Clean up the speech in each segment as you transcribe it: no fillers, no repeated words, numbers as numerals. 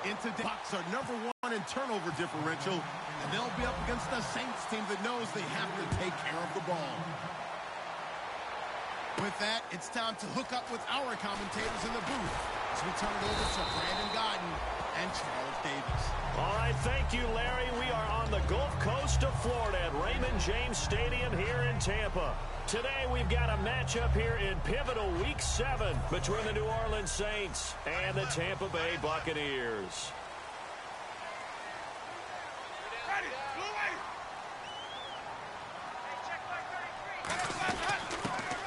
into the Bucs are #1 in turnover differential, and they'll be up against the Saints team that knows they have to take care of the ball. With that, it's time to hook up with our commentators in the booth as we turn it over to Brandon Godden and Charles Davis. All right, thank you, Larry. We are on the Gulf Coast of Florida at Raymond James Stadium here in Tampa. Today, we've got a matchup here in pivotal Week 7 between the New Orleans Saints and the Tampa Bay Buccaneers.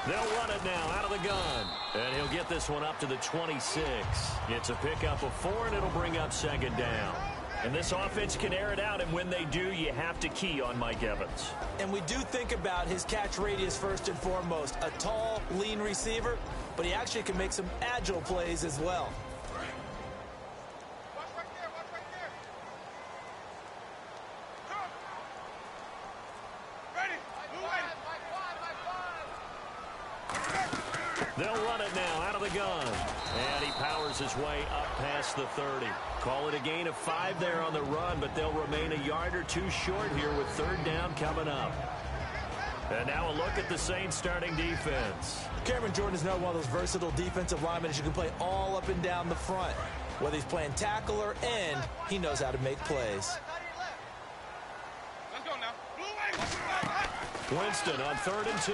They'll run it now out of the gun. And he'll get this one up to the 26. It's a pickup of 4, and it'll bring up 2nd down. And this offense can air it out, and when they do, you have to key on Mike Evans. And we do think about his catch radius first and foremost. A tall, lean receiver, but he actually can make some agile plays as well. They'll run it now out of the gun. And he powers his way up past the 30. Call it a gain of 5 there on the run, but they'll remain a yard or 2 short here with 3rd down coming up. And now a look at the Saints starting defense. Cameron Jordan is another one of those versatile defensive linemen who can play all up and down the front. Whether he's playing tackle or end, he knows how to make plays. Let's go now. Winston on 3rd and 2.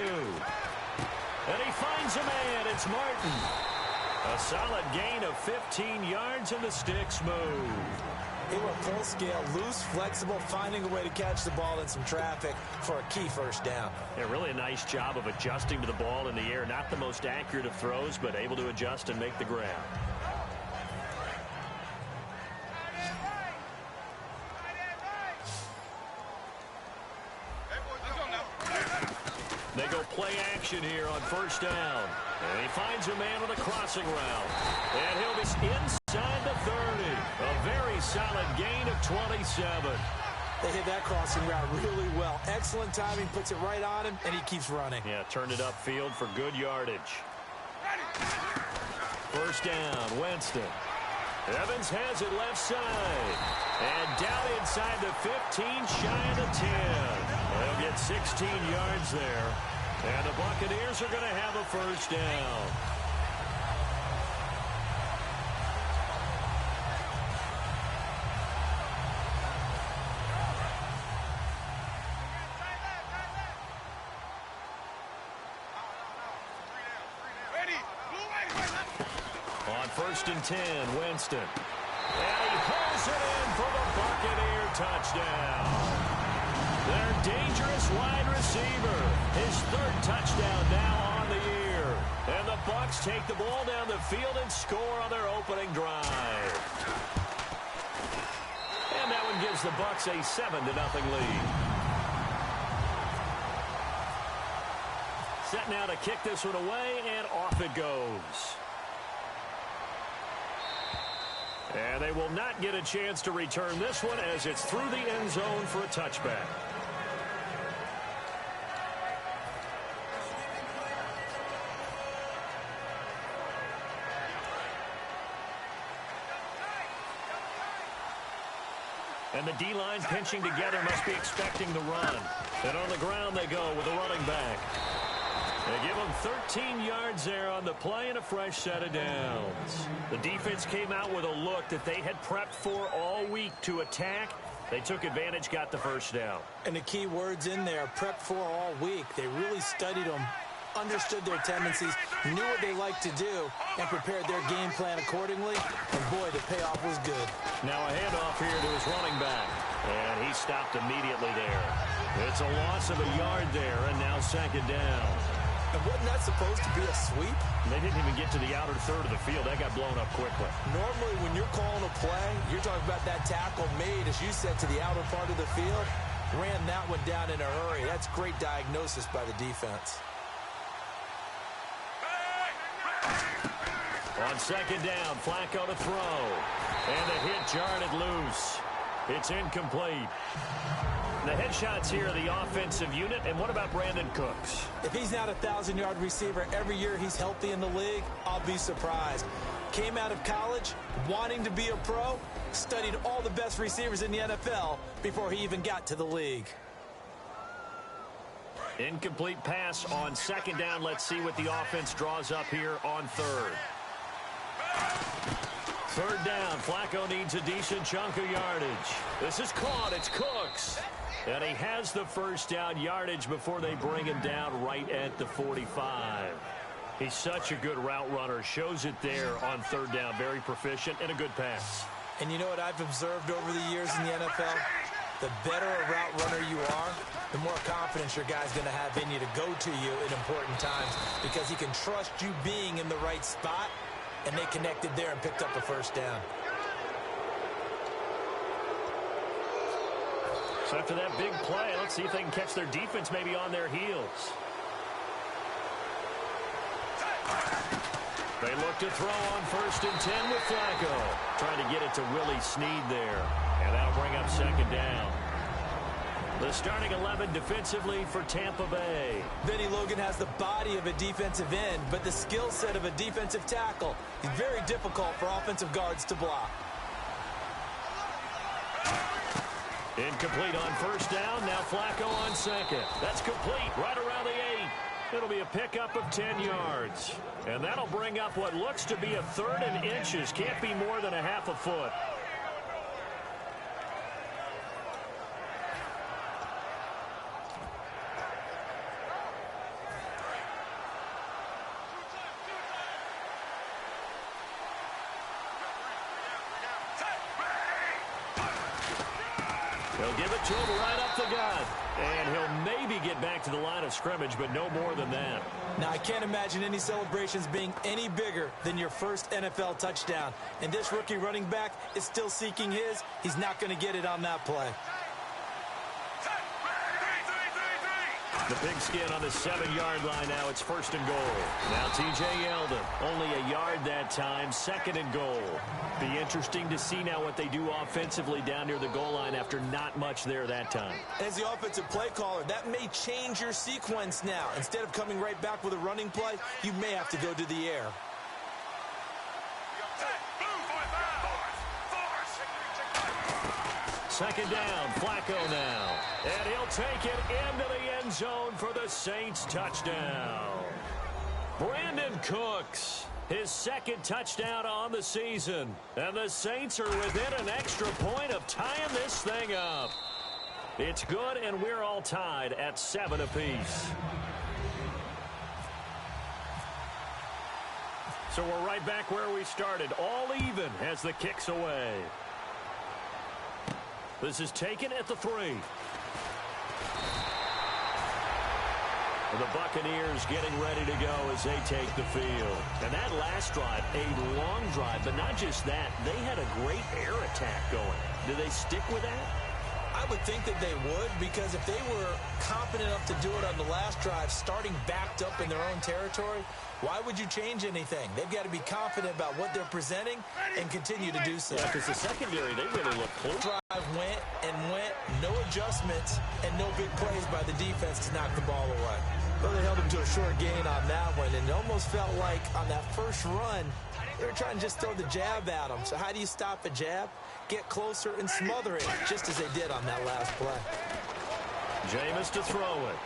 And he finds a man. It's Martin. A solid gain of 15 yards, and the sticks move. He went full scale, loose, flexible, finding a way to catch the ball in some traffic for a key 1st down. Yeah, really a nice job of adjusting to the ball in the air. Not the most accurate of throws, but able to adjust and make the grab. They go play action here on 1st down. And he finds a man on a crossing route. And he'll be inside the 30. A very solid gain of 27. They hit that crossing route really well. Excellent timing, puts it right on him, and he keeps running. Yeah, turned it upfield for good yardage. 1st down, Winston. Evans has it left side. And down inside the 15, shy of the 10. They'll get 16 yards there. And the Buccaneers are going to have a 1st down. On 1st and 10, Winston. And he hauls it in for the Buccaneer touchdown. Their dangerous wide receiver. His 3rd touchdown now on the year. And the Bucs take the ball down the field and score on their opening drive. And that one gives the Bucs a 7-0 lead. Set now to kick this one away, and off it goes. And they will not get a chance to return this one as it's through the end zone for a touchback. And the D-line pinching together must be expecting the run. And on the ground they go with a running back. They give him 13 yards there on the play and a fresh set of downs. The defense came out with a look that they had prepped for all week to attack. They took advantage, got the 1st down. And the key words in there, prepped for all week. They really studied them, understood their tendencies, knew what they liked to do, and prepared their game plan accordingly. And boy, the payoff was good. Now a handoff here to his running back. And he stopped immediately there. It's a loss of a yard there, and now 2nd down. And wasn't that supposed to be a sweep? They didn't even get to the outer 3rd of the field. That got blown up quickly. Normally, when you're calling a play, you're talking about that tackle made, as you said, to the outer part of the field. Ran that one down in a hurry. That's great diagnosis by the defense. On 2nd down, Flacco to throw. And the hit jarred it loose. It's incomplete. The headshots here are the offensive unit. And what about Brandon Cooks? If he's not a 1,000-yard receiver every year he's healthy in the league, I'll be surprised. Came out of college wanting to be a pro, studied all the best receivers in the NFL before he even got to the league. Incomplete pass on second down. Let's see what the offense draws up here on third. Third down. Flacco needs a decent chunk of yardage. This is caught. It's Cooks. And he has the first down yardage before they bring him down right at the 45. He's such a good route runner. Shows it there on third down. Very proficient and a good pass. And you know what I've observed over the years in the NFL? The better a route runner you are, the more confidence your guy's going to have in you to go to you in important times because he can trust you being in the right spot, and they connected there and picked up a first down. So after that big play, let's see if they can catch their defense maybe on their heels. They look to throw on 1st and 10 with Flacco. Trying to get it to Willie Snead there. And that'll bring up second down. The starting 11 defensively for Tampa Bay. Benny Logan has the body of a defensive end, but the skill set of a defensive tackle. He's very difficult for offensive guards to block. Incomplete on first down. Now Flacco on second. That's complete right around the 8. It'll be a pickup of 10 yards. And that'll bring up what looks to be a 3rd and inches. Can't be more than a half a foot. They'll give it to him right up the gut. And he'll maybe get back to the line of scrimmage, but no more than that. Now, I can't imagine any celebrations being any bigger than your first NFL touchdown. And this rookie running back is still seeking his. He's not going to get it on that play. The pigskin on the 7-yard line now. It's 1st and goal. Now T.J. Yeldon, only a yard that time, 2nd and goal. Be interesting to see now what they do offensively down near the goal line after not much there that time. As the offensive play caller, that may change your sequence now. Instead of coming right back with a running play, you may have to go to the air. Second down, Flacco now. And he'll take it into the end zone for the Saints touchdown. Brandon Cooks, his 2nd touchdown on the season. And the Saints are within an extra point of tying this thing up. It's good, and we're all tied at 7 apiece. So we're right back where we started, all even as the kick's away. This is taken at the 3. The Buccaneers getting ready to go as they take the field. And that last drive, a long drive, but not just that. They had a great air attack going. Do they stick with that? I would think that they would, because if they were confident enough to do it on the last drive, starting backed up in their own territory, why would you change anything? They've got to be confident about what they're presenting and continue to do so. Yeah, because the secondary, they really look close. Drive went and went, no adjustments, and no big plays by the defense to knock the ball away. Well, they held him to a short gain on that one, and it almost felt like on that first run, they were trying to just throw the jab at him. So how do you stop a jab? Get closer and smother it, just as they did on that last play. Jameis to throw it.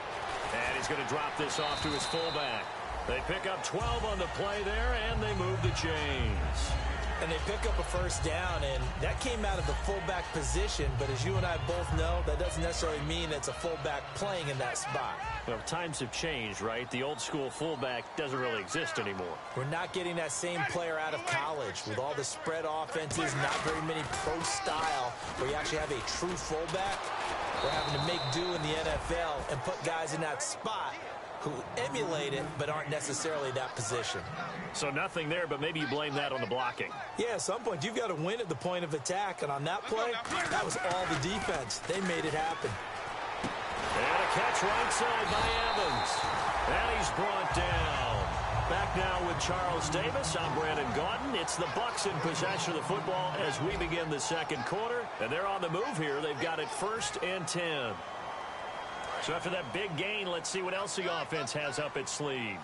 And he's going to drop this off to his fullback. They pick up 12 on the play there, and they move the chains. And they pick up a first down, and that came out of the fullback position. But as you and I both know, that doesn't necessarily mean it's a fullback playing in that spot. Well, times have changed, right? The old school fullback doesn't really exist anymore. We're not getting that same player out of college with all the spread offenses, not very many pro style, where you actually have a true fullback. We're having to make do in the NFL and put guys in that spot who emulate it but aren't necessarily that position. So nothing there, but maybe you blame that on the blocking. Yeah, at some point you've got to win at the point of attack, and on that play, that was all the defense. They made it happen. And a catch right side by Evans. And he's brought down. Back now with Charles Davis. I'm Brandon Gaudin. It's the Bucs in possession of the football as we begin the second quarter. And they're on the move here. They've got it 1st and 10. So after that big gain, let's see what else the offense has up its sleeve.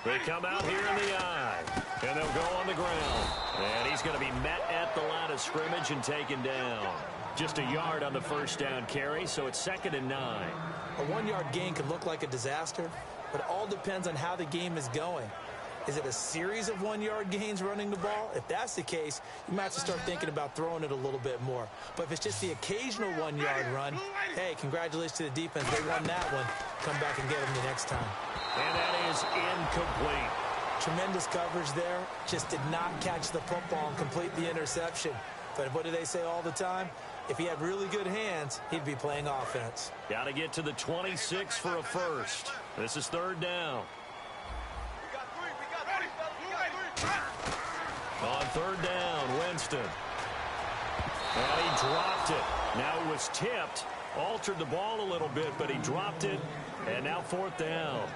They come out here in the eye, and they'll go on the ground. he's going to be met at the line of scrimmage and taken down. Just a yard on the first down carry, so it's 2nd and 9. A 1-yard gain can look like a disaster, but it all depends on how the game is going. Is it a series of 1-yard gains running the ball? If that's the case, you might have to start thinking about throwing it a little bit more. But if it's just the occasional 1-yard run, hey, congratulations to the defense. They won that one. Come back and get them the next time. And that is incomplete. Tremendous coverage there. Just did not catch the football and complete the interception. But what do they say all the time? If he had really good hands, he'd be playing offense. Got to get to the 26 for a first. This is 3rd down. On 3rd down, Winston. And he dropped it. Now it was tipped. Altered the ball a little bit, but he dropped it. And now 4th down.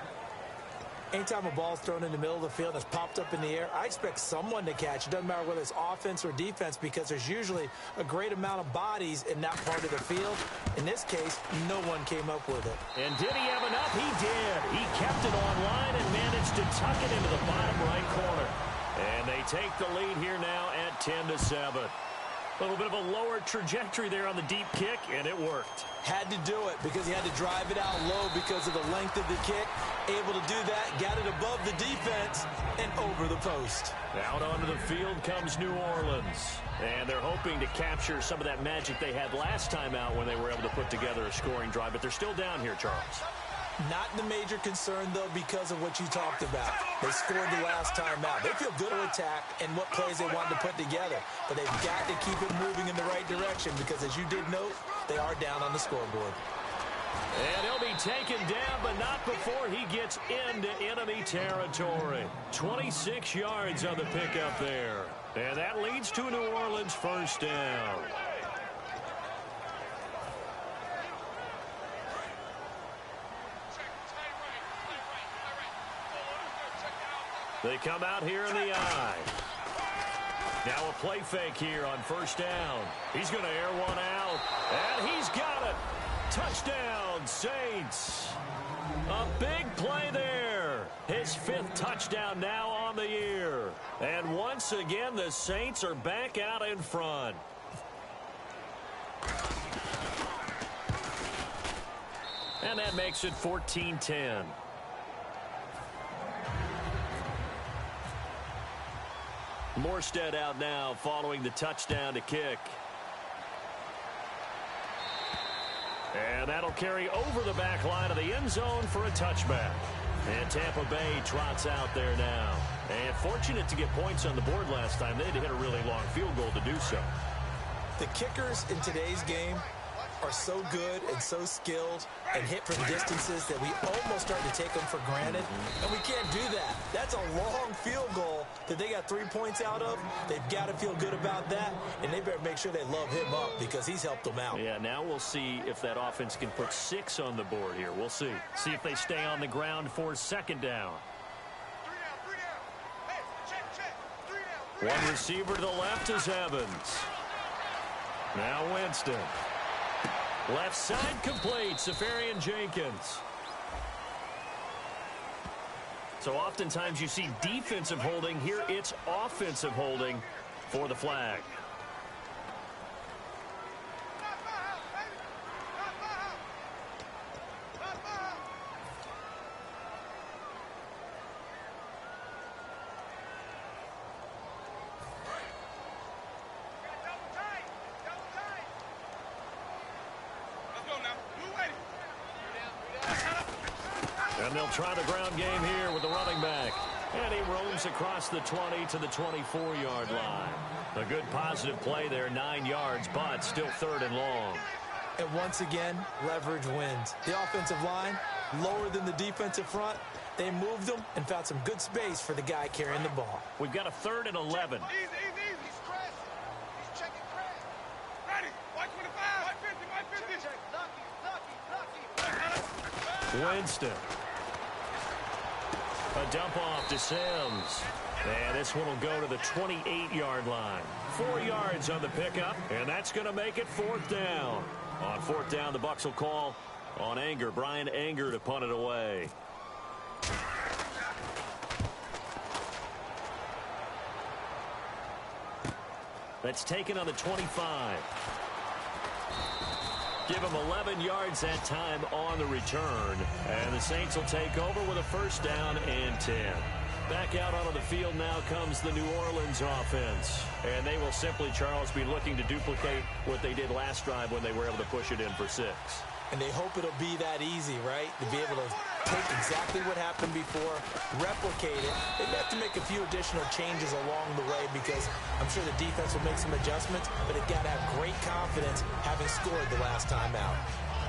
Anytime a ball's thrown in the middle of the field and it's popped up in the air, I expect someone to catch. It doesn't matter whether it's offense or defense because there's usually a great amount of bodies in that part of the field. In this case, no one came up with it. And did he have enough? He did. He kept it online and managed to tuck it into the bottom right corner. And they take the lead here now at 10-7. A little bit of a lower trajectory there on the deep kick, and it worked. Had to do it because he had to drive it out low because of the length of the kick. Able to do that, got it above the defense, and over the post. Out onto the field comes New Orleans. And they're hoping to capture some of that magic they had last time out when they were able to put together a scoring drive. But they're still down here, Charles. Not the major concern, though, because of what you talked about. They scored the last time out. They feel good to attack and what plays they want to put together. But they've got to keep it moving in the right direction because, as you did note, they are down on the scoreboard. And he'll be taken down, but not before he gets into enemy territory. 26 yards on the pickup there. And that leads to a New Orleans 1st down. They come out here in the eye. Now a play fake here on 1st down. He's going to air one out, and he's got it. Touchdown, Saints. A big play there. His 5th touchdown now on the year. And once again, the Saints are back out in front. And that makes it 14-10. Morstead out now following the touchdown to kick. And that'll carry over the back line of the end zone for a touchback. And Tampa Bay trots out there now. And fortunate to get points on the board last time. They had to hit a really long field goal to do so. The kickers in today's game are so good and so skilled and hit from distances that we almost start to take them for granted. And we can't do that. That's a long field goal that they got 3 points out of. They've got to feel good about that, and they better make sure they love him up because he's helped them out. Yeah, now we'll see if that offense can put 6 on the board here. We'll see. See if they stay on the ground for 2nd down. One receiver to the left is Evans. Now Winston. Left side complete, Safarian Jenkins. So oftentimes you see defensive holding. Here it's offensive holding for the flag. And they'll try the ground game here with the running back. And he roams across the 20 to the 24-yard line. A good positive play there, 9 yards, but still 3rd and long. And once again, leverage wins. The offensive line, lower than the defensive front. They moved them and found some good space for the guy carrying the ball. We've got a 3rd and 11. Easy. He's Chris. He's checking Chris. Ready. 125. 150. Winston. A dump off to Sims. And this one will go to the 28-yard line. 4 yards on the pickup, and that's going to make it 4th down. On 4th down, the Bucs will call on Anger. Brian Anger to punt it away. That's taken on the 25. Give him 11 yards that time on the return. And the Saints will take over with a first down and 10. Back out onto the field now comes the New Orleans offense. And they will simply, Charles, be looking to duplicate what they did last drive when they were able to push it in for 6. And they hope it'll be that easy, right? To be able to take exactly what happened before, replicate it. They may have to make a few additional changes along the way because I'm sure the defense will make some adjustments, but they've got to have great confidence having scored the last time out.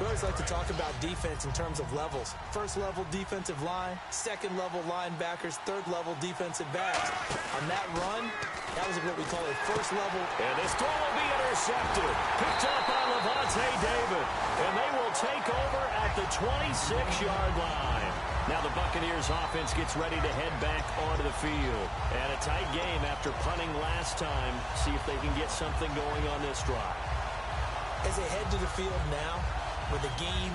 We always like to talk about defense in terms of levels. First level defensive line, second level linebackers, third level defensive backs. On that run, that was what we call a first level. And this throw will be intercepted. Picked up by Levante David. And they will take over at the 26-yard line. Now the Buccaneers offense gets ready to head back onto the field. And a tight game after punting last time. See if they can get something going on this drive. As they head to the field now, with the game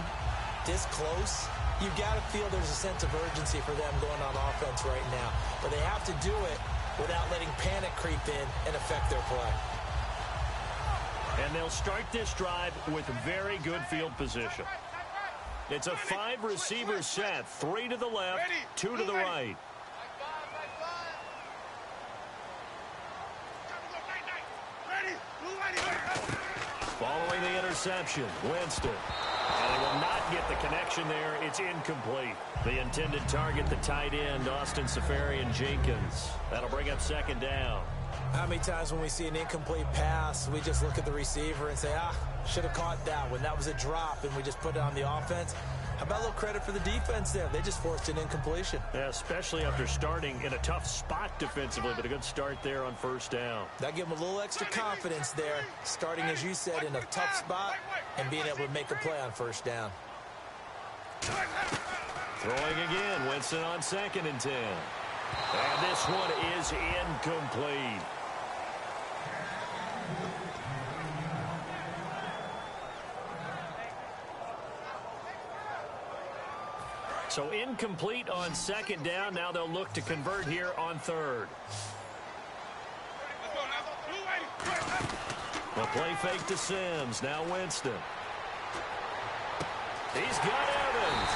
this close, you've got to feel there's a sense of urgency for them going on offense right now. But they have to do it without letting panic creep in and affect their play. And they'll start this drive with very good field position. It's a 5-receiver set, 3 to the left, 2 to the right. Following the interception, Winston. And they will not get the connection there. It's incomplete. The intended target, the tight end, Austin Seferian-Jenkins. That'll bring up second down. How many times when we see an incomplete pass, we just look at the receiver and say, should have caught that one. That was a drop, and we just put it on the offense. How about a little credit for the defense there? They just forced an incompletion. Yeah, especially after starting in a tough spot defensively, but a good start there on first down. That gave them a little extra confidence there, starting, as you said, in a tough spot and being able to make a play on first down. Throwing again, Winston on 2nd and 10. And this one is incomplete. So incomplete on 2nd down. Now they'll look to convert here on 3rd. The play fake to Sims. Now Winston. He's got Evans.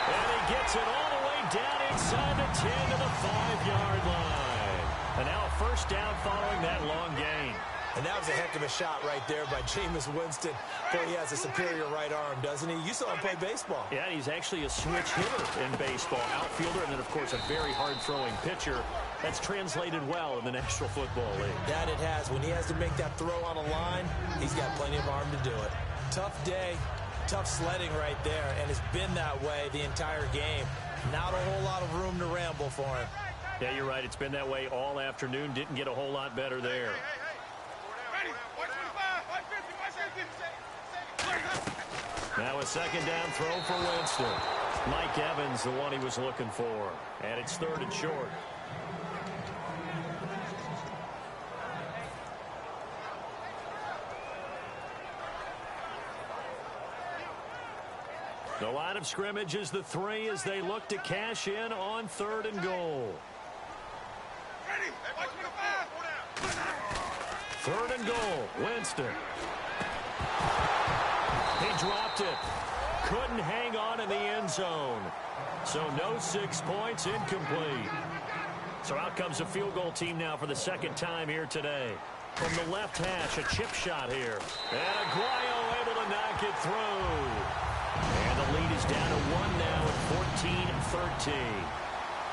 And he gets it all the way down inside the 10 to the 5-yard line. And now a first down following that long gain. And that was a heck of a shot right there by Jameis Winston. Boy, he has a superior right arm, doesn't he? You saw him play baseball. Yeah, he's actually a switch hitter in baseball. Outfielder, and then, of course, a very hard-throwing pitcher. That's translated well in the National Football League. That it has. When he has to make that throw on a line, he's got plenty of arm to do it. Tough day, tough sledding right there, and it's been that way the entire game. Not a whole lot of room to ramble for him. Yeah, you're right. It's been that way all afternoon. Didn't get a whole lot better there. Now a second down throw for Winston. Mike Evans, the one he was looking for. And it's 3rd and short. The line of scrimmage is the 3 as they look to cash in on 3rd and goal. 3rd and goal, Winston. He dropped it. Couldn't hang on in the end zone. So no 6 points, incomplete. So out comes a field goal team now for the 2nd time here today. From the left hash, a chip shot here. And Aguayo able to knock it through. And the lead is down to 1 now at 14-13.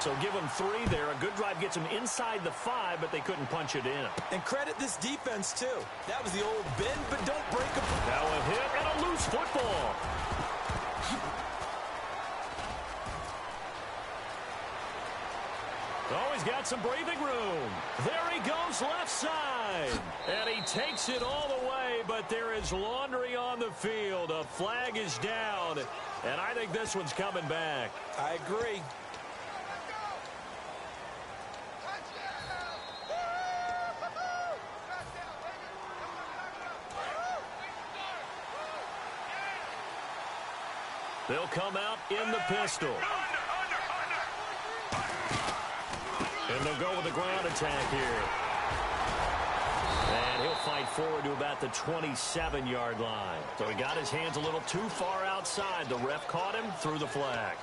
So give them 3 there. A good drive gets them inside the 5, but they couldn't punch it in. And credit this defense, too. That was the old bend, but don't break a... Now a hit and a loose football. Oh, he's got some breathing room. There he goes left side. And he takes it all the way, but there is laundry on the field. A flag is down, and I think this one's coming back. I agree. They'll come out in the pistol. And they'll go with the ground attack here. And he'll at the 27-yard line. So he got his hands a little too far outside. The ref caught him, threw the flag.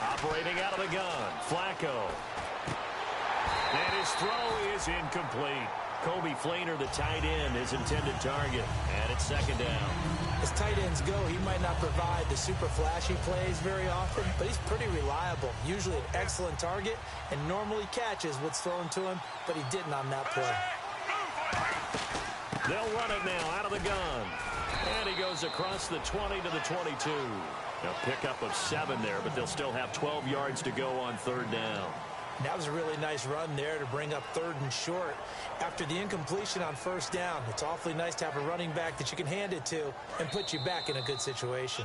Operating out of the gun, Flacco. And his throw is incomplete. Kobe Fleener, the tight end, his intended target. And it's second down. As tight ends go, he might not provide the super flashy plays very often, but he's pretty reliable. Usually an excellent target and normally catches what's thrown to him, but he didn't on that play. They'll run it now out of the gun. And he goes across the 20 to the 22. A pickup of 7 there, but they'll still have 12 yards to go on third down. That was a really nice run there to bring up third and short. After the incompletion on first down, it's awfully nice to have a running back that you can hand it to and put you back in a good situation.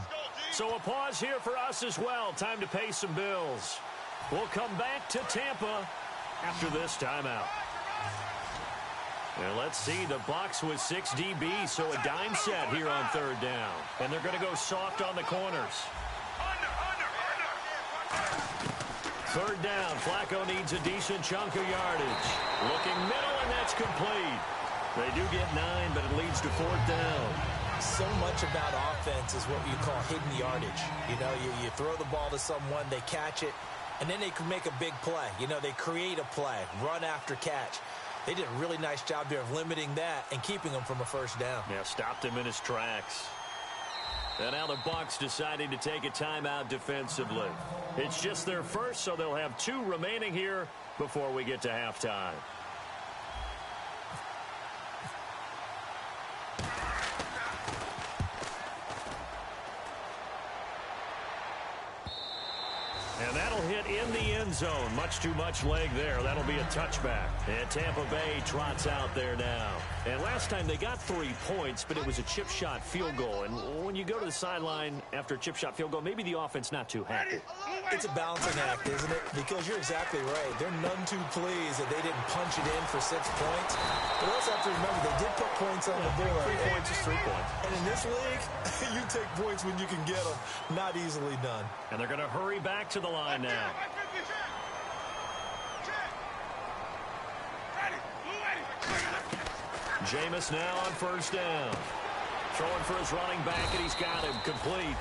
So a pause here for us as well. Time to pay some bills. We'll come back to Tampa after this timeout. And let's see, the Bucs with 6 DBs, so a dime set here on third down. And they're going to go soft on the corners. Third down, Flacco needs a decent chunk of yardage. Looking middle, and that's complete. They do get 9, but it leads to fourth down. So much about offense is what you call hidden yardage. You know, you throw the ball to someone, they catch it, and then they can make a big play. You know, they create a play, run after catch. They did a really nice job there of limiting that and keeping him from a first down. Yeah, stopped him in his tracks. And now the Bucs deciding to take a timeout defensively. It's just their first, so they'll have 2 remaining here before we get to halftime. And that'll hit in the end zone. Much too much leg there. That'll be a touchback. And Tampa Bay trots out there now. And last time they got 3 points, but it was a chip shot field goal. And when you go to the sideline after a chip shot field goal, maybe the offense not too happy. It's a balancing act, isn't it? Because you're exactly right. They're none too pleased that they didn't punch it in for 6 points. But also have to remember, they did put points on the board. 3 points is 3 points. And in this league, you take points when you can get them. Not easily done. And they're going to hurry back to the line now. Jameis now on first down. Throwing for his running back, and he's got him complete.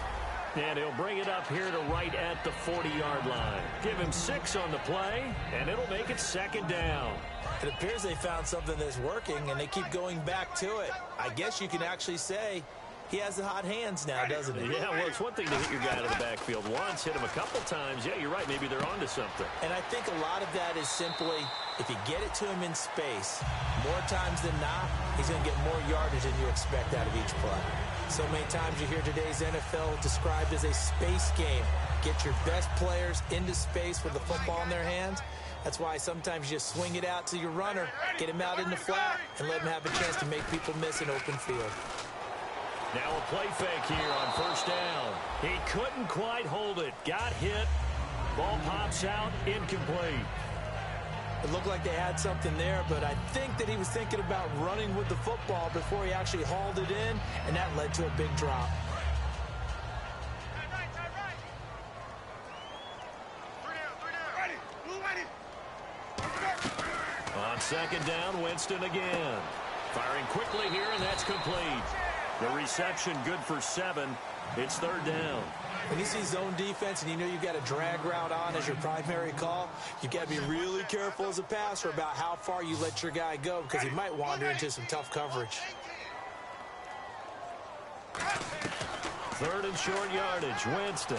And he'll bring it up here to right at the 40-yard line. Give him 6 on the play, and it'll make it second down. It appears they found something that's working, and they keep going back to it. I guess you can actually say he has the hot hands now, doesn't he? Yeah, well, it's one thing to hit your guy out of the backfield once, hit him a couple times. Yeah, you're right. Maybe they're onto something. And I think a lot of that is simply, if you get it to him in space, more times than not, he's going to get more yardage than you expect out of each play. So many times you hear today's NFL described as a space game. Get your best players into space with the football in their hands. That's why sometimes you just swing it out to your runner, get him out in the flat, and let him have a chance to make people miss an open field. Now a play fake here on first down. He couldn't quite hold it. Got hit. Ball pops out. Incomplete. It looked like they had something there, but I think that he was thinking about running with the football before he actually hauled it in, and that led to a big drop. On second down, Winston again. Firing quickly here, and that's complete. The reception good for 7. It's third down. When you see zone defense and you know you've got a drag route on as your primary call, you've got to be really careful as a passer about how far you let your guy go because he might wander into some tough coverage. Third and short yardage, Winston.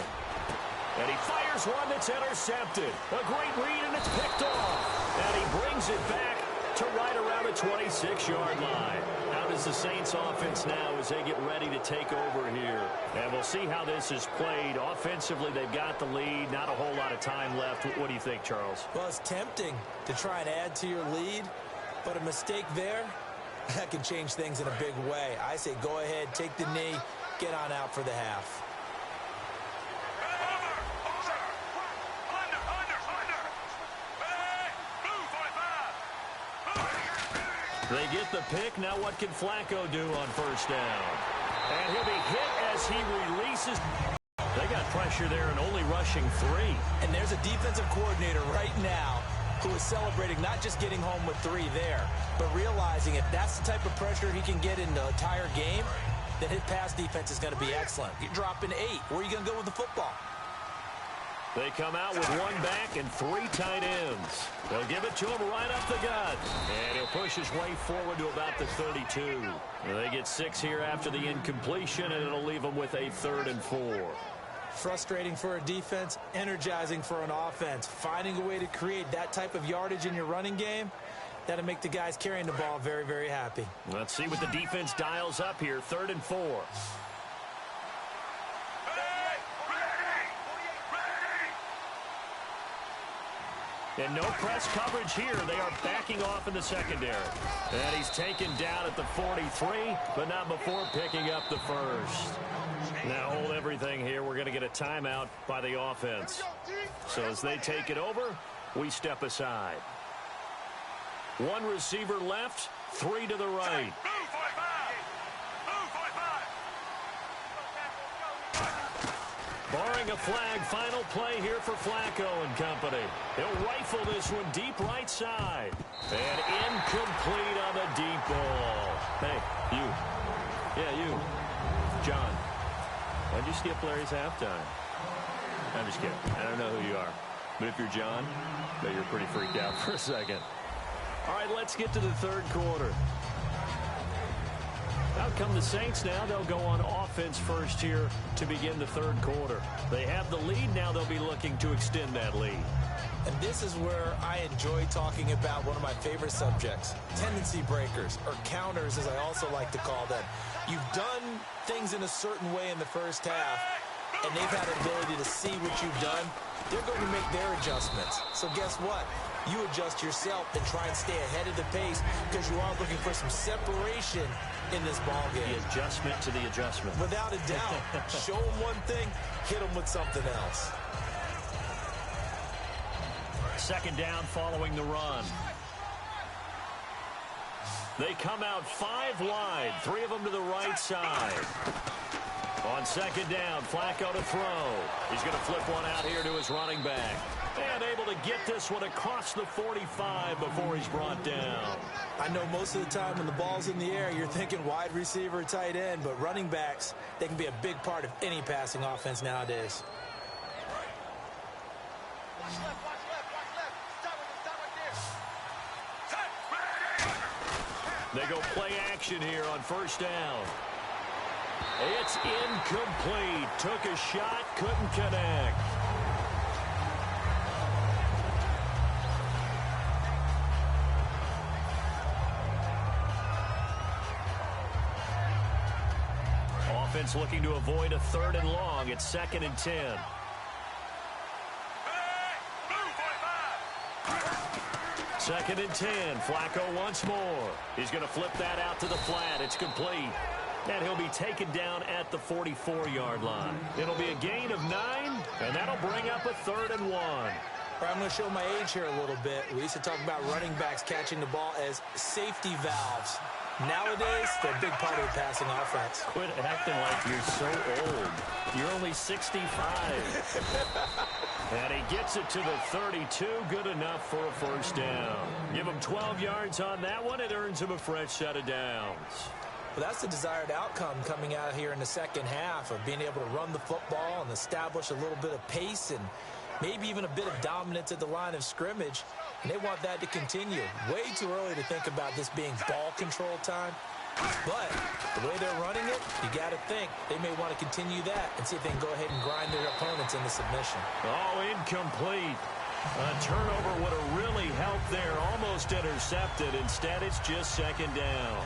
And he fires one that's intercepted. A great read, and it's picked off. And he brings it back to right around the 26-yard line. How does the Saints offense now as they get ready to take over here? And we'll see how this is played. Offensively, they've got the lead. Not a whole lot of time left. What do you think, Charles? Well, it's tempting to try and add to your lead, but a mistake there, that can change things in a big way. I say go ahead, take the knee, get on out for the half. They get the pick. Now what can Flacco do on first down? And he'll be hit as he releases. They got pressure there and only rushing 3. And there's a defensive coordinator right now who is celebrating not just getting home with 3 there, but realizing if that's the type of pressure he can get in the entire game, then his pass defense is going to be excellent. You're dropping 8. Where are you going to go with the football? They come out with 1 back and 3 tight ends. They'll give it to him right up the gut. And he'll push his way forward to about the 32. They get 6 here after the incompletion, and it'll leave them with a 3rd and 4. Frustrating for a defense, energizing for an offense. Finding a way to create that type of yardage in your running game, that'll make the guys carrying the ball very, very happy. Let's see what the defense dials up here. 3rd and 4. And no press coverage here. They are backing off in the secondary. And he's taken down at the 43, but not before picking up the 1st. Now hold everything here. We're going to get a timeout by the offense. So as they take it over, we step aside. 1 receiver left, 3 to the right. Barring a flag, final play here for Flacco and company. He'll rifle this one deep right side. And incomplete on the deep ball. Hey, you. Yeah, you. John, why'd you skip Larry's halftime? I'm just kidding. I don't know who you are. But if you're John, I bet you're pretty freaked out for a second. All right, let's get to the 3rd quarter. Out come the Saints now. They'll go on offense first here to begin the 3rd quarter. They have the lead. Now they'll be looking to extend that lead. And this is where I enjoy talking about one of my favorite subjects, tendency breakers, or counters as I also like to call them. You've done things in a certain way in the first half, and they've had the ability to see what you've done. They're going to make their adjustments. So guess what? You adjust yourself and try and stay ahead of the pace because you are looking for some separation in this ball game. The adjustment to the adjustment. Without a doubt. Show them one thing, hit them with something else. 2nd down following the run. They come out 5 wide, 3 of them to the right side. On 2nd down, Flacco to throw. He's going to flip one out here to his running back. And able to get this one across the 45 before he's brought down. I know most of the time when the ball's in the air, you're thinking wide receiver, tight end, but running backs, they can be a big part of any passing offense nowadays. They go play action here on 1st down. It's incomplete. Took a shot, couldn't connect. Offense looking to avoid a 3rd and long. It's 2nd and 10. Second and 10. Flacco once more. He's going to flip that out to the flat. It's complete. And he'll be taken down at the 44-yard line. It'll be a gain of 9, and that'll bring up a 3rd and 1. I'm going to show my age here a little bit. We used to talk about running backs catching the ball as safety valves. Nowadays, they're a big part of the passing offense. Quit acting like you're so old. You're only 65. And he gets it to the 32. Good enough for a 1st down. Give him 12 yards on that one. It earns him a fresh set of downs. Well, that's the desired outcome coming out here in the 2nd half of being able to run the football and establish a little bit of pace and maybe even a bit of dominance at the line of scrimmage. And they want that to continue. Way too early to think about this being ball control time. But the way they're running it, you got to think they may want to continue that and see if they can go ahead and grind their opponents into submission. Oh, incomplete. A turnover would have really helped there. Almost intercepted. Instead, it's just 2nd down.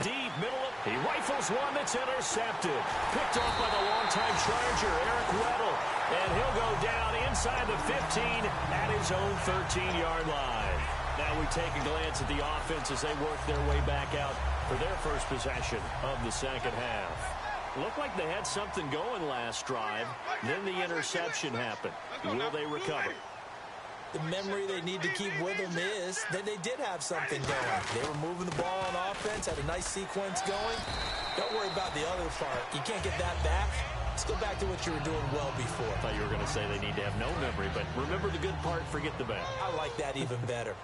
Deep, middle of, he rifles one that's intercepted. Picked off by the longtime Charger, Eric Weddle. And he'll go down inside the 15 at his own 13-yard line. Now we take a glance at the offense as they work their way back out for their first possession of the 2nd half. Looked like they had something going last drive. Then the interception happened. Will they recover? The memory they need to keep with them is that they did have something going. They were moving the ball on offense, had a nice sequence going. Don't worry about the other part. You can't get that back. Let's go back to what you were doing well before. I thought you were going to say they need to have no memory, but remember the good part, forget the bad. I like that even better.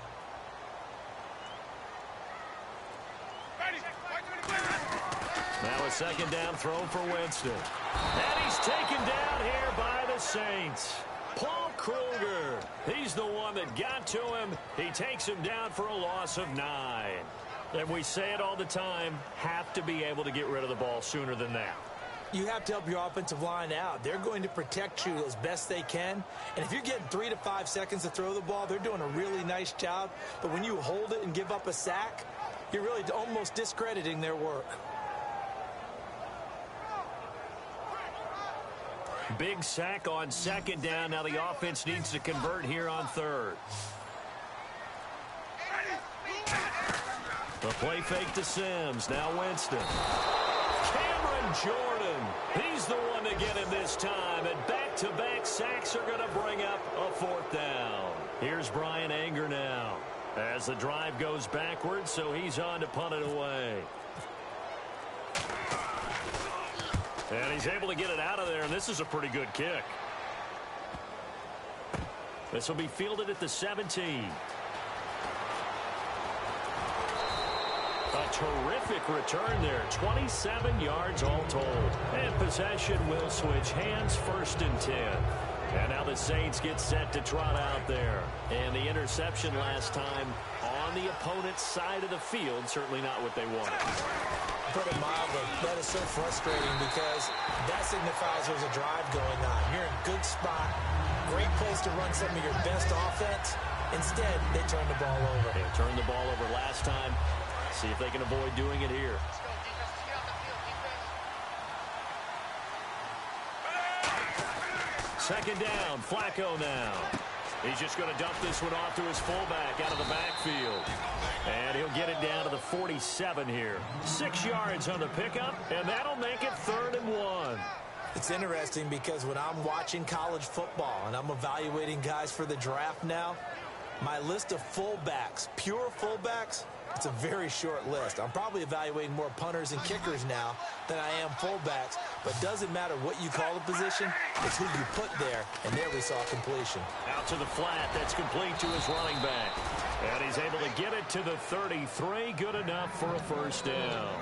Now a second down throw for Winston. And he's taken down here by the Saints. Paul Kruger, he's the one that got to him. He takes him down for a loss of 9. And we say it all the time, have to be able to get rid of the ball sooner than that. You have to help your offensive line out. They're going to protect you as best they can. And if you're getting 3 to 5 seconds to throw the ball, they're doing a really nice job. But when you hold it and give up a sack, you're really almost discrediting their work. Big sack on second down. Now the offense needs to convert here on third. The play fake to Sims. Now Winston. Cameron Jordan. He's the one to get him this time. And back-to-back sacks are going to bring up a fourth down. Here's Brian Anger now as the drive goes backwards, so he's on to punt it away. And he's able to get it out of there, and this is a pretty good kick. This will be fielded at the 17. A terrific return there. 27 yards all told. And possession will switch hands, 1st and 10. And now the Saints get set to trot out there. And the interception last time on the opponent's side of the field, certainly not what they wanted. Put it mildly, that is so frustrating because that signifies there's a drive going on. You're in a good spot, great place to run some of your best offense. Instead, they turn the ball over. They turned the ball over last time. See if they can avoid doing it here. Second down, Flacco now. He's just going to dump this one off to his fullback out of the backfield. And he'll get it down to the 47 here. 6 yards on the pickup, and that'll make it 3rd and 1. It's interesting because when I'm watching college football and I'm evaluating guys for the draft now, my list of fullbacks, pure fullbacks, it's a very short list. I'm probably evaluating more punters and kickers now than I am fullbacks. But it doesn't matter what you call the position, it's who you put there. And there we saw completion. Out to the flat. That's complete to his running back. And he's able to get it to the 33. Good enough for a first down.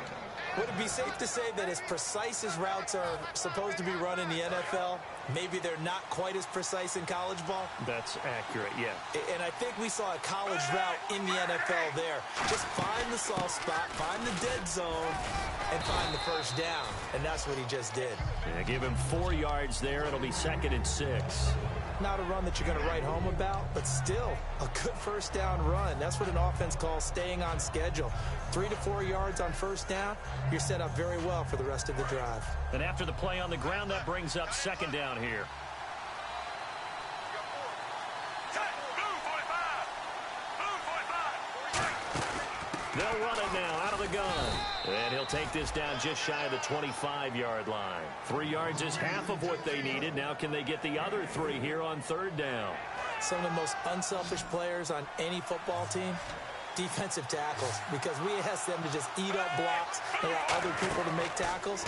Would it be safe to say that as precise as routes are supposed to be run in the NFL, maybe they're not quite as precise in college ball? That's accurate, yeah. And I think we saw a college route in the NFL there. Just find the soft spot, find the dead zone, and find the first down. And that's what he just did. Yeah, give him 4 yards there. It'll be 2nd and 6. Not a run that you're going to write home about, but still a good first down run. That's what an offense calls staying on schedule. 3 to 4 yards on first down, you're set up very well for the rest of the drive. And after the play on the ground, that brings up 2nd down here. They'll run it now out of the gun. And he'll take this down just shy of the 25-yard line. 3 yards is half of what they needed. Now can they get the other 3 here on 3rd down? Some of the most unselfish players on any football team, defensive tackles, because we ask them to just eat up blocks and allow other people to make tackles.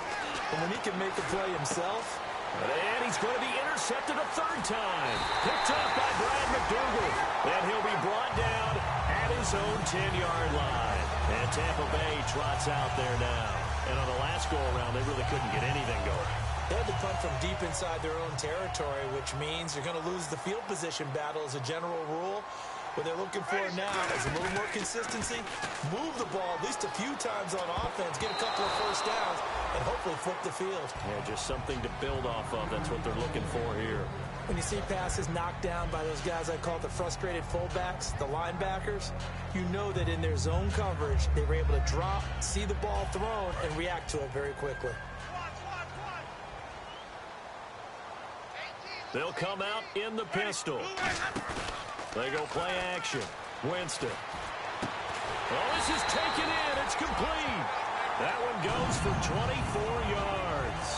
And when he can make the play himself. And he's going to be intercepted a 3rd time. Picked up by Brad McDougal. And he'll be brought down at his own 10-yard line. And Tampa Bay trots out there now. And on the last go-around, they really couldn't get anything going. They had to punt from deep inside their own territory, which means you're going to lose the field position battle as a general rule. What they're looking for now is a little more consistency, move the ball at least a few times on offense, get a couple of first downs, and hopefully flip the field. Yeah, just something to build off of. That's what they're looking for here. When you see passes knocked down by those guys I call the frustrated fullbacks, the linebackers, you know that in their zone coverage, they were able to drop, see the ball thrown, and react to it very quickly. They'll come out in the pistol. They go play action. Winston. Oh, this is taken in. It's complete. That one goes for 24 yards.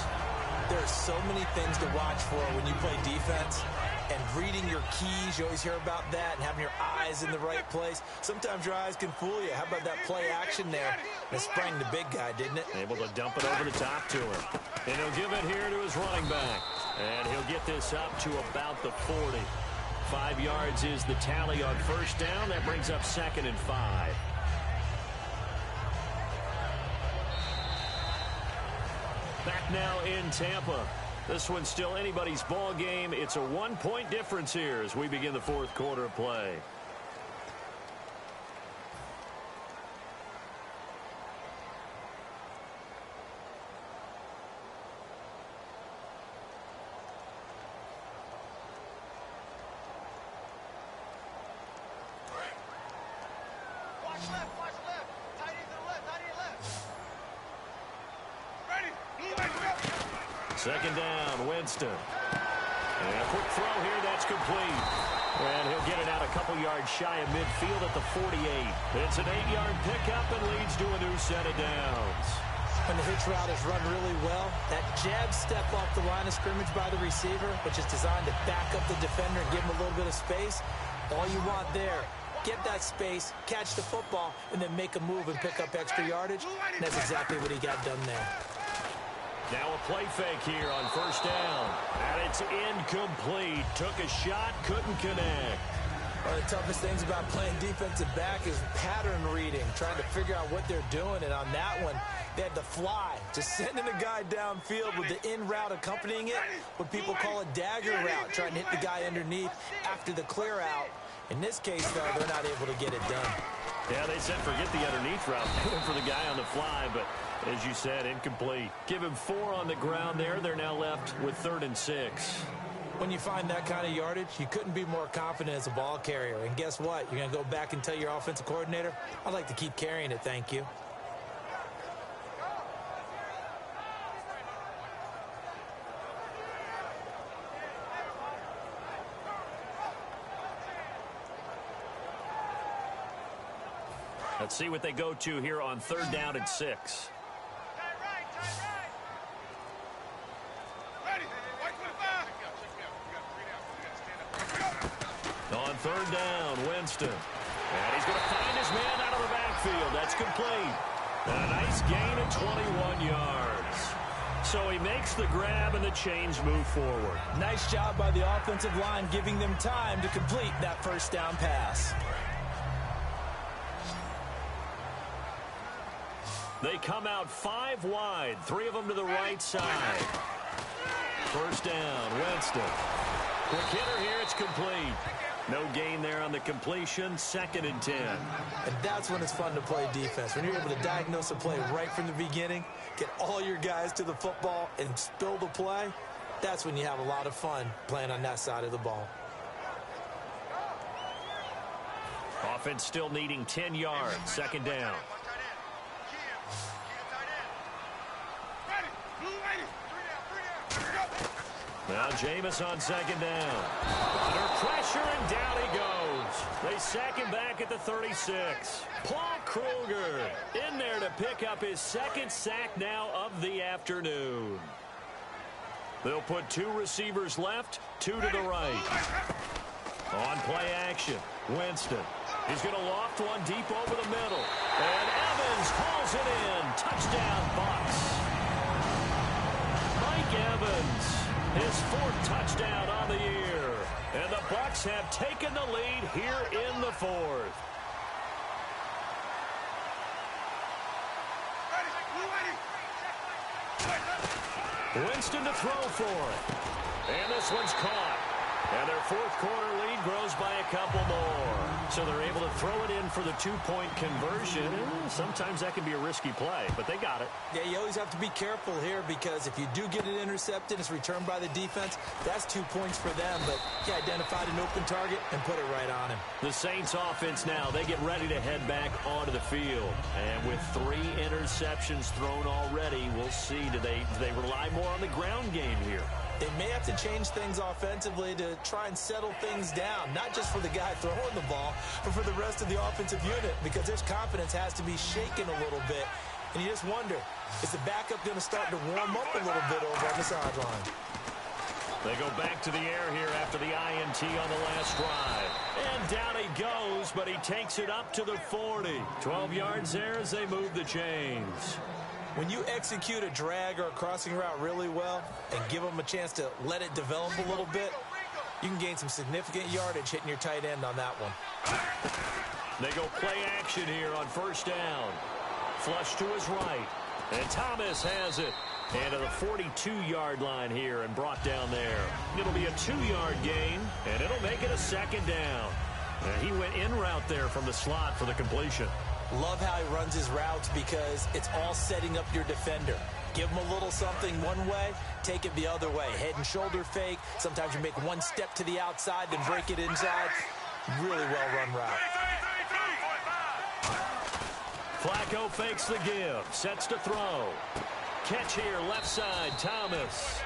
There are so many things to watch for when you play defense. And reading your keys, you always hear about that, and having your eyes in the right place. Sometimes your eyes can fool you. How about that play action there? It sprang the big guy, didn't it? Able to dump it over the top to him. And he'll give it here to his running back. And he'll get this up to about the 40. 5 yards is the tally on first down. That brings up 2nd and 5. Back now in Tampa. This one's still anybody's ball game. It's a 1-point difference here as we begin the 4th quarter of play. Second down, Winston. And a quick throw here, that's complete. And he'll get it out a couple yards shy of midfield at the 48. It's an 8-yard pickup and leads to a new set of downs. When the hitch route is run really well, that jab step off the line of scrimmage by the receiver, which is designed to back up the defender and give him a little bit of space, all you want there, get that space, catch the football, and then make a move and pick up extra yardage. And that's exactly what he got done there. Now a play fake here on first down. And it's incomplete. Took a shot, couldn't connect. One of the toughest things about playing defensive back is pattern reading, trying to figure out what they're doing. And on that one, they had to fly, just sending a guy downfield with the in route accompanying it, what people call a dagger route, trying to hit the guy underneath after the clear out. In this case, though, they're not able to get it done. Yeah, they said forget the underneath route for the guy on the fly, but as you said, incomplete. Give him 4 on the ground there. They're now left with 3rd and 6. When you find that kind of yardage, you couldn't be more confident as a ball carrier. And guess what? You're going to go back and tell your offensive coordinator, I'd like to keep carrying it, thank you. Let's see what they go to here on 3rd down and 6. On 3rd down, Winston. And he's going to find his man out of the backfield. That's complete. And a nice gain of 21 yards. So he makes the grab and the chains move forward. Nice job by the offensive line, giving them time to complete that first down pass. They come out 5 wide, 3 of them to the right side. First down, Winston. Quick hitter here, it's complete. No gain there on the completion, 2nd and 10. And that's when it's fun to play defense. When you're able to diagnose a play right from the beginning, get all your guys to the football and spill the play, that's when you have a lot of fun playing on that side of the ball. Offense still needing 10 yards, 2nd down. Now Jameis on 2nd down. Under pressure, and down he goes. They sack him back at the 36. Paul Kruger in there to pick up his 2nd sack now of the afternoon. They'll put 2 receivers left, 2 to the right. On play action, Winston. He's going to loft one deep over the middle. And Evans hauls it in. Touchdown, Bucs. Mike Evans. His 4th touchdown on the year. And the Bucs have taken the lead here in the 4th. Winston to throw for it. And this one's caught. And their 4th quarter lead grows by a couple more. So they're able to throw it in for the 2-point conversion. Sometimes that can be a risky play, but they got it. Yeah, you always have to be careful here because if you do get it intercepted, it's returned by the defense. That's 2 points for them, but he identified an open target and put it right on him. The Saints offense now, they get ready to head back onto the field. And with 3 interceptions thrown already, we'll see, do they rely more on the ground game here? They may have to change things offensively to try and settle things down, not just for the guy throwing the ball, but for the rest of the offensive unit, because their confidence has to be shaken a little bit And you just wonder, is the backup going to start to warm up a little bit over on the sideline? They go back to the air here after the INT on the last drive. And down he goes, but he takes it up to the 40. 12 yards there as they move the chains. When you execute a drag or a crossing route really well and give them a chance to let it develop a little bit, you can gain some significant yardage hitting your tight end on that one. They go play action here on first down. Flush to his right. And Thomas has it. And to the 42-yard line here and brought down there. It'll be a 2-yard gain, and it'll make it a second down. And he went in route there from the slot for the completion. Love how he runs his routes because it's all setting up your defender. Give him a little something one way, take it the other way. Head and shoulder fake. Sometimes you make one step to the outside, then break it inside. Really well-run route. Flacco fakes the give, sets to throw. Catch here, left side, Thomas.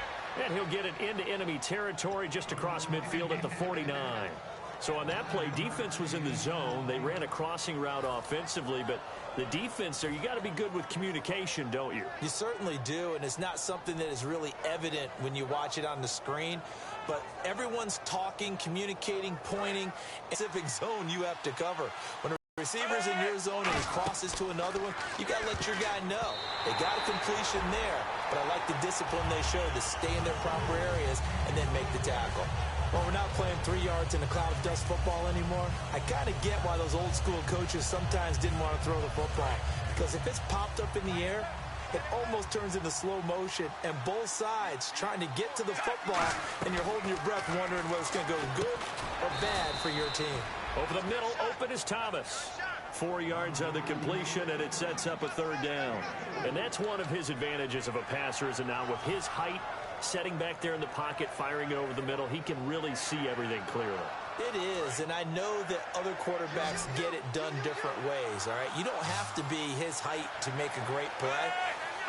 And he'll get it into enemy territory just across midfield at the 49. So on that play, defense was in the zone. They ran a crossing route offensively, but the defense there, you got to be good with communication, don't you? You certainly do, and it's not something that is really evident when you watch it on the screen. But everyone's talking, communicating, pointing. Specific zone you have to cover. When a receiver's in your zone and he crosses to another one, you got to let your guy know. They got a completion there, but I like the discipline they showed to stay in their proper areas and then make the tackle. Well, we're not playing 3 yards in a cloud of dust football anymore. I kind of get why those old school coaches sometimes didn't want to throw the football. Because if it's popped up in the air, it almost turns into slow motion, and both sides trying to get to the football, and you're holding your breath wondering whether it's going to go good or bad for your team. Over the middle, open is Thomas. 4 yards on the completion, and it sets up a third down. And that's one of his advantages of a passer, is now with his height, setting back there in the pocket, firing it over the middle, he can really see everything clearly. It is, and I know that other quarterbacks get it done different ways, all right? You don't have to be his height to make a great play.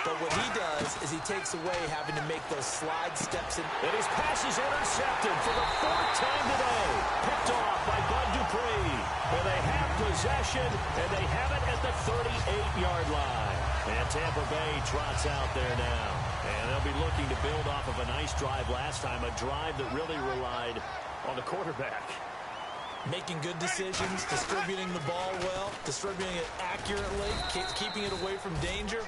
But what he does is he takes away having to make those slide steps. And his pass is intercepted for the 4th time today. Picked off by Bud Dupree. Well, they have possession, and they have it at the 38-yard line. And Tampa Bay trots out there now. And they'll be looking to build off of a nice drive last time, a drive that really relied on the quarterback. Making good decisions, distributing the ball well, distributing it accurately, keeping it away from danger.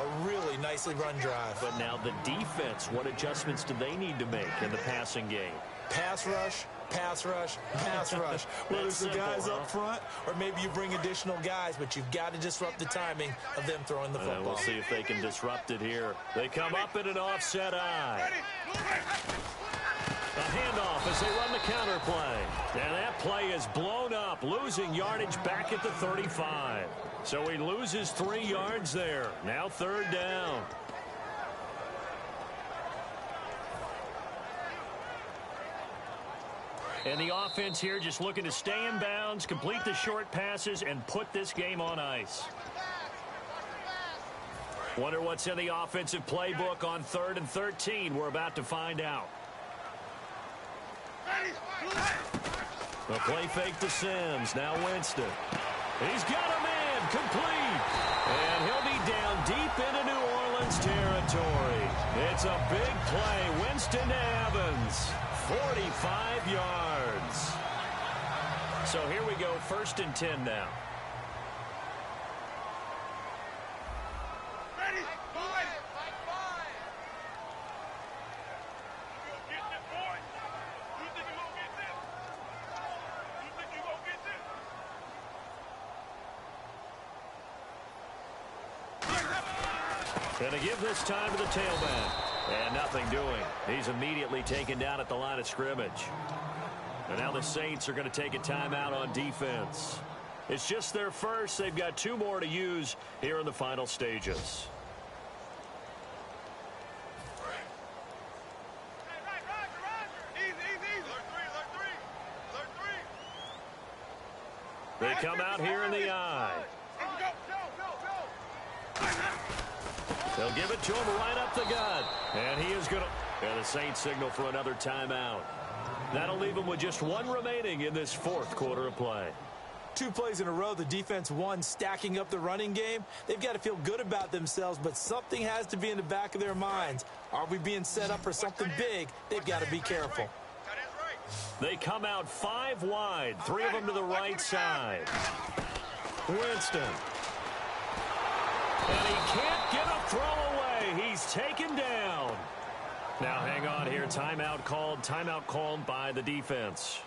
A really nicely run drive. But now the defense, what adjustments do they need to make in the passing game? Pass rush, pass rush, pass rush. Whether it's the guys up front or maybe you bring additional guys, but you've got to disrupt the timing of them throwing the football. We'll see if they can disrupt it here. They come up in an offset eye. A handoff as they run the counter play. And that play is blown up, losing yardage back at the 35. So he loses 3 yards there. Now third down. And the offense here just looking to stay in bounds, complete the short passes, and put this game on ice. Wonder what's in the offensive playbook on 3rd and 13. We're about to find out. The play fake to Sims. Now Winston. He's got a man complete. And he'll be down deep into New Orleans territory. It's a big play. Winston to Evans. 45 yards. So here we go, 1st and 10 now. Going to give this time to the tailback. And nothing doing. He's immediately taken down at the line of scrimmage. And now the Saints are going to take a timeout on defense. It's just their first. They've got 2 more to use here in the final stages. They come out here in the eye. They'll give it to him right up the gut. And he is going to... And the Saints signal for another timeout. That'll leave him with just 1 remaining in this 4th quarter of play. 2 plays in a row, the defense won, stacking up the running game. They've got to feel good about themselves, but something has to be in the back of their minds. Are we being set up for something big? They've got to be careful. They come out 5 wide, 3 of them to the right side. Winston. And he can't get a throw away. He's taken down. Now hang on here. Timeout called by the defense.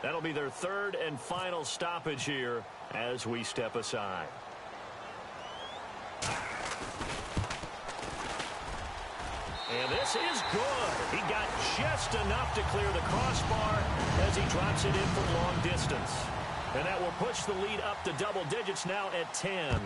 That'll be their 3rd and final stoppage here as we step aside. And this is good. He got just enough to clear the crossbar as he drops it in from long distance. And that will push the lead up to double digits now at 10.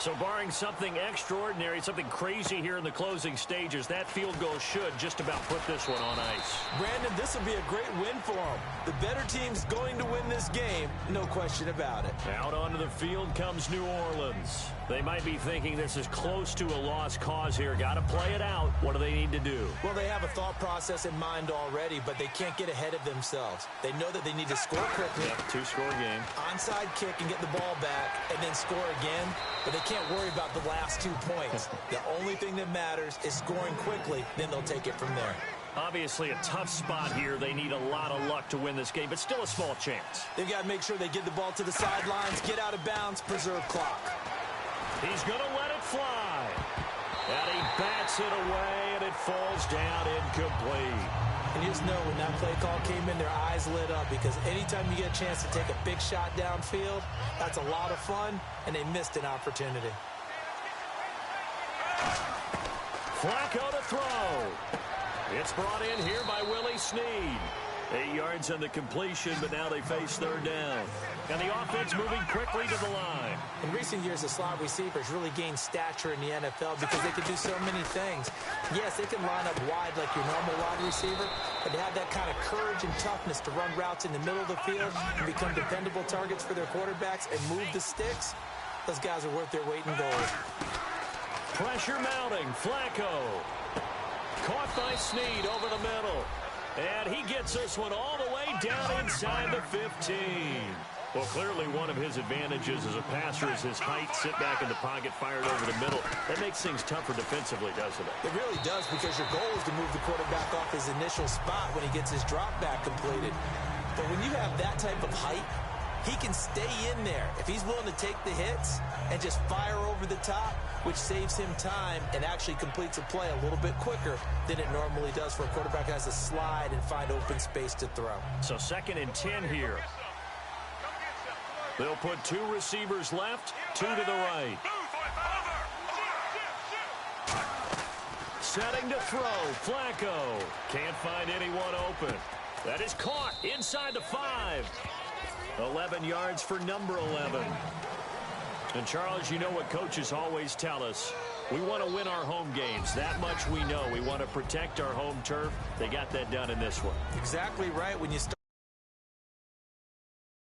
So barring something extraordinary, something crazy here in the closing stages, that field goal should just about put this one on ice. Brandon, this will be a great win for them. The better team's going to win this game, no question about it. Out onto the field comes New Orleans. They might be thinking this is close to a lost cause here. Got to play it out. What do they need to do? Well, they have a thought process in mind already, but they can't get ahead of themselves. They know that they need to score quickly. Yep, 2-score game. Onside kick and get the ball back and then score again, but they can't worry about the last 2 points. The only thing that matters is scoring quickly, then they'll take it from there. Obviously a tough spot here. They need a lot of luck to win this game, but still a small chance. They've got to make sure they get the ball to the sidelines, get out of bounds, preserve clock. He's going to let it fly. And he bats it away, and it falls down incomplete. And you just know when that play call came in, their eyes lit up, because anytime you get a chance to take a big shot downfield, that's a lot of fun, and they missed an opportunity. Flacco to throw. It's brought in here by Willie Snead. 8 yards on the completion, but now they face 3rd down. And the offense moving quickly to the line. In recent years, the slot receivers really gained stature in the NFL because they can do so many things. Yes, they can line up wide like your normal wide receiver, but they have that kind of courage and toughness to run routes in the middle of the field and become dependable targets for their quarterbacks and move the sticks. Those guys are worth their weight in gold. Pressure mounting. Flacco. Caught by Snead over the middle. And he gets this one all the way down inside the 15. Well, clearly one of his advantages as a passer is his height. Sit back in the pocket, fired over the middle. That makes things tougher defensively, doesn't it? It really does, because your goal is to move the quarterback off his initial spot when he gets his drop back completed. But when you have that type of height, he can stay in there if he's willing to take the hits and just fire over the top, which saves him time and actually completes a play a little bit quicker than it normally does for a quarterback that has to slide and find open space to throw. So 2nd and 10 here. They'll put 2 receivers left, 2 to the right. Setting to throw, Flacco. Can't find anyone open. That is caught inside the 5. 11 yards for number 11. And, Charles, you know what coaches always tell us. We want to win our home games. That much we know. We want to protect our home turf. They got that done in this one. Exactly right. When you start